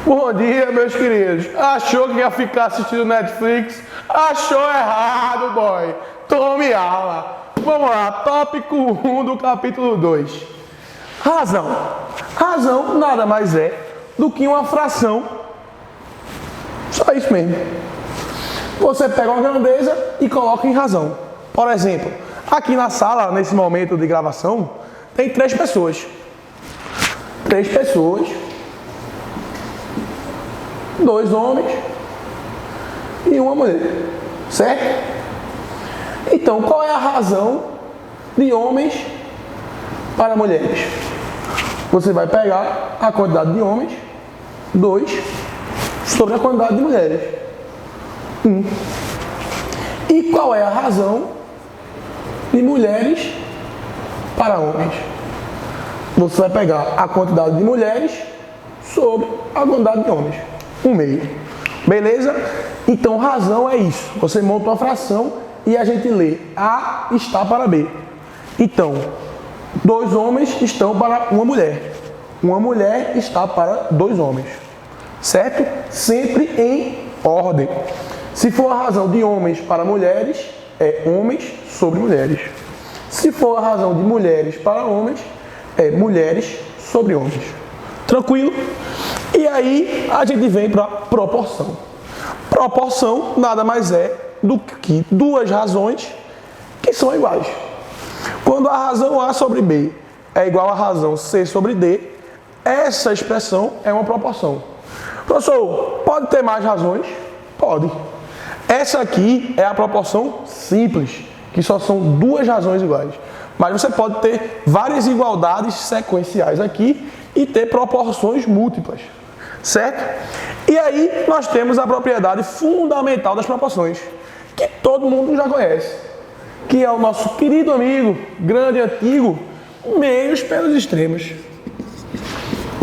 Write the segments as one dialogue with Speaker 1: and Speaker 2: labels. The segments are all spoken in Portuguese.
Speaker 1: Bom dia, meus queridos. Achou que ia ficar assistindo Netflix? Achou errado, boy. Tome aula. Vamos lá, tópico 1 do capítulo 2. Razão. Razão nada mais é do que uma fração. Só isso mesmo. Você pega uma grandeza e coloca em razão. Por exemplo, aqui na sala, nesse momento de gravação, tem 3 pessoas. 3 pessoas. 2 homens e uma mulher, certo? Então, qual é a razão de homens para mulheres? Você vai pegar a quantidade de homens, 2, sobre a quantidade de mulheres, 1. E qual é a razão de mulheres para homens? Você vai pegar a quantidade de mulheres sobre a quantidade de homens. 1/2. Beleza? Então, razão é isso. Você monta uma fração e a gente lê A está para B. Então, 2 homens estão para uma mulher. Uma mulher está para 2 homens. Certo? Sempre em ordem. Se for a razão de homens para mulheres, é homens sobre mulheres. Se for a razão de mulheres para homens, é mulheres sobre homens. Tranquilo? E aí a gente vem para proporção. Proporção nada mais é do que 2 razões que são iguais. Quando a razão A sobre B é igual à razão C sobre D, essa expressão é uma proporção. Professor, pode ter mais razões? Pode. Essa aqui é a proporção simples, que só são 2 razões iguais. Mas você pode ter várias igualdades sequenciais aqui e ter proporções múltiplas. Certo? E aí nós temos a propriedade fundamental das proporções, que todo mundo já conhece, que é o nosso querido amigo, grande e antigo, meios pelos extremos.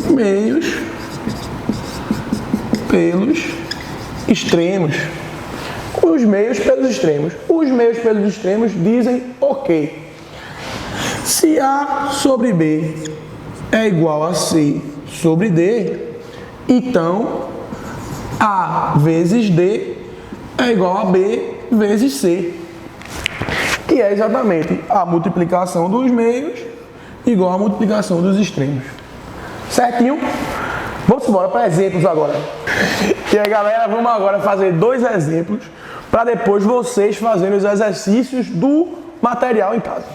Speaker 1: Meios pelos extremos. Os meios pelos extremos. Os meios pelos extremos dizem o quê? Se A sobre B é igual a C sobre D, então, A vezes D é igual a B vezes C, que é exatamente a multiplicação dos meios igual a multiplicação dos extremos. Certinho? Vamos embora para exemplos agora. E aí, galera, vamos agora fazer 2 exemplos para depois vocês fazerem os exercícios do material em casa.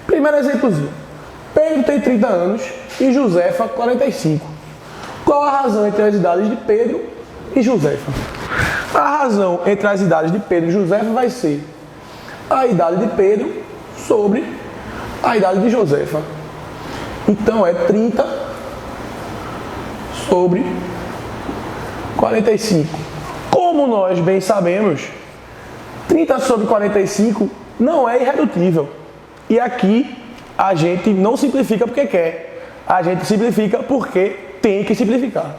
Speaker 1: Primeiro exemplozinho. Pedro tem 30 anos e Josefa 45. Qual a razão entre as idades de Pedro e Josefa? A razão entre as idades de Pedro e Josefa vai ser a idade de Pedro sobre a idade de Josefa. Então é 30 sobre 45. Como nós bem sabemos, 30 sobre 45 não é irredutível. E aqui a gente não simplifica porque quer. A gente simplifica porque tem que simplificar.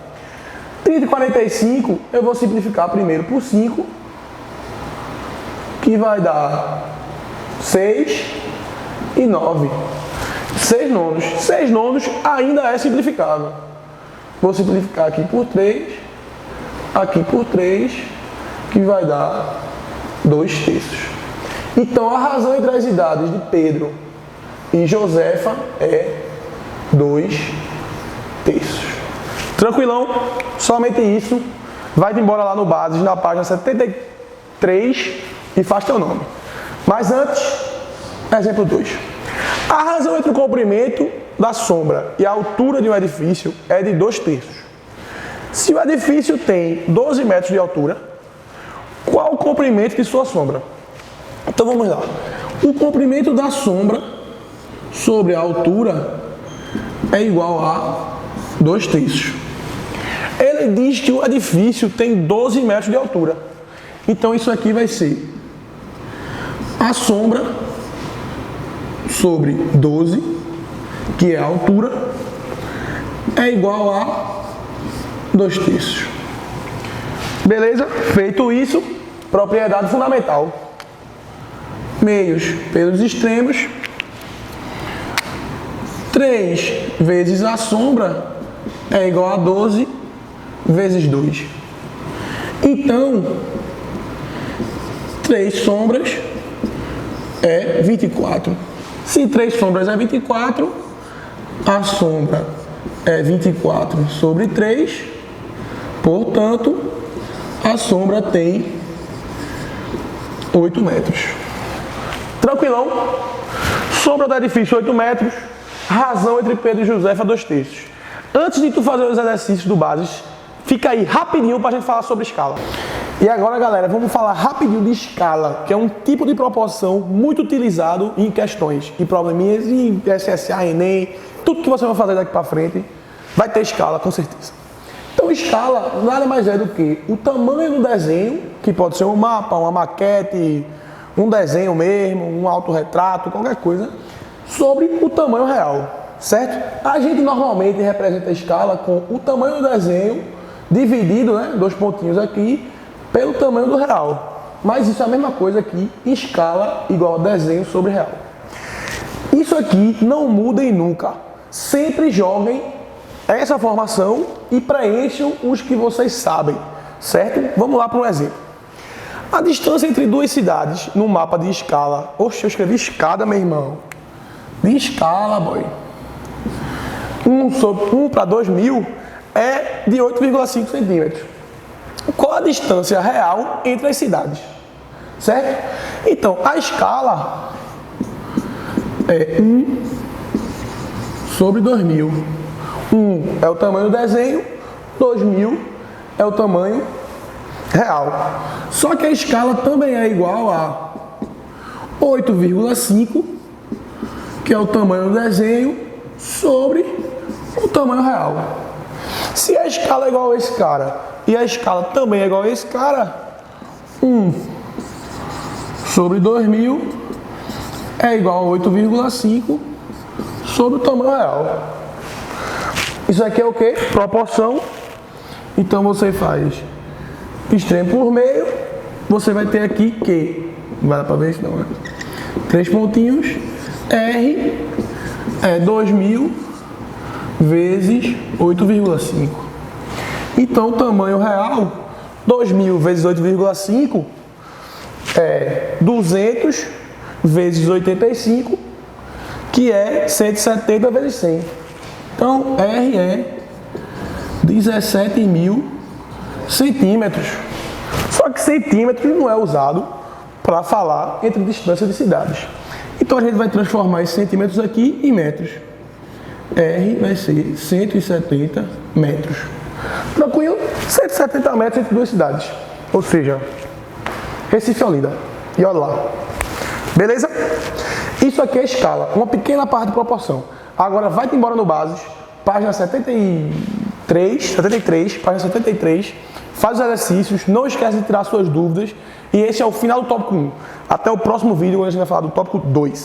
Speaker 1: 30 e 45, eu vou simplificar primeiro por 5, que vai dar 6 e 9. 6 nonos. 6 nonos ainda é simplificável. Vou simplificar aqui por 3, aqui por 3, que vai dar 2 terços. Então, a razão entre as idades de Pedro e Josefa é 2 terços. Tranquilão? Somente isso. Vai embora lá no Bases, na página 73 e faz teu nome. Mas antes, exemplo 2. A razão entre o comprimento da sombra e a altura de um edifício é de 2 terços. Se o edifício tem 12 metros de altura, qual o comprimento de sua sombra? Então vamos lá. O comprimento da sombra sobre a altura é igual a 2 terços. Ele diz que o edifício tem 12 metros de altura. Então isso aqui vai ser a sombra sobre 12, que é a altura, é igual a 2 terços. Beleza? Feito isso, propriedade fundamental. Meios pelos extremos. 3 vezes a sombra é igual a 12 vezes 2. Então, 3 sombras é 24. Se 3 sombras é 24, a sombra é 24 sobre 3, portanto, a sombra tem 8 metros. Tranquilão? Sombra do edifício 8 metros, razão entre Pedro e Josefa 2/3. Antes de tu fazer os exercícios do Bases, fica aí rapidinho para a gente falar sobre escala. E agora, galera, vamos falar rapidinho de escala, que é um tipo de proporção muito utilizado em questões, em probleminhas, em SSA, Enem, tudo que você vai fazer daqui para frente vai ter escala, com certeza. Então, escala nada mais é do que o tamanho do desenho, que pode ser um mapa, uma maquete, um desenho mesmo, um autorretrato, qualquer coisa, sobre o tamanho real, certo? A gente normalmente representa a escala com o tamanho do desenho dividido, né, 2 pontinhos aqui, pelo tamanho do real. Mas isso é a mesma coisa aqui, escala igual a desenho sobre real. Isso aqui não mudem nunca. Sempre joguem essa formação e preencham os que vocês sabem, certo? Vamos lá para um exemplo. A distância entre 2 cidades no mapa de escala. Oxe, eu escrevi escada, meu irmão. De escala, boy. 1 para 2.000 é de 8,5 centímetros. Qual a distância real entre as cidades? Certo? Então, a escala é 1 sobre 2.000. 1 é o tamanho do desenho, 2.000 é o tamanho real. Só que a escala também é igual a 8,5, que é o tamanho do desenho, sobre o tamanho real. Se a escala é igual a esse cara e a escala também é igual a esse cara, 1 sobre 2.000 é igual a 8,5 sobre o tamanho real. Isso aqui é o que? Proporção. Então você faz extremo por meio, você vai ter aqui que, não vai dar para ver isso não, né? 3 pontinhos, R é 2.000 vezes 8,5. Então o tamanho real, 2.000 vezes 8,5 é 200 vezes 85, que é 170 vezes 100. Então R é 17.000 centímetros. Só que centímetros não é usado para falar entre distância de cidades. Então a gente vai transformar esses centímetros aqui em metros. R vai ser 170 metros. Tranquilo? 170 metros entre 2 cidades. Ou seja, Recife e Olinda. E olha lá. Beleza? Isso aqui é escala. Uma pequena parte de proporção. Agora vai-te embora no Bases. Página 73, página 73. Faz os exercícios. Não esquece de tirar suas dúvidas. E esse é o final do tópico 1. Até o próximo vídeo, onde a gente vai falar do tópico 2.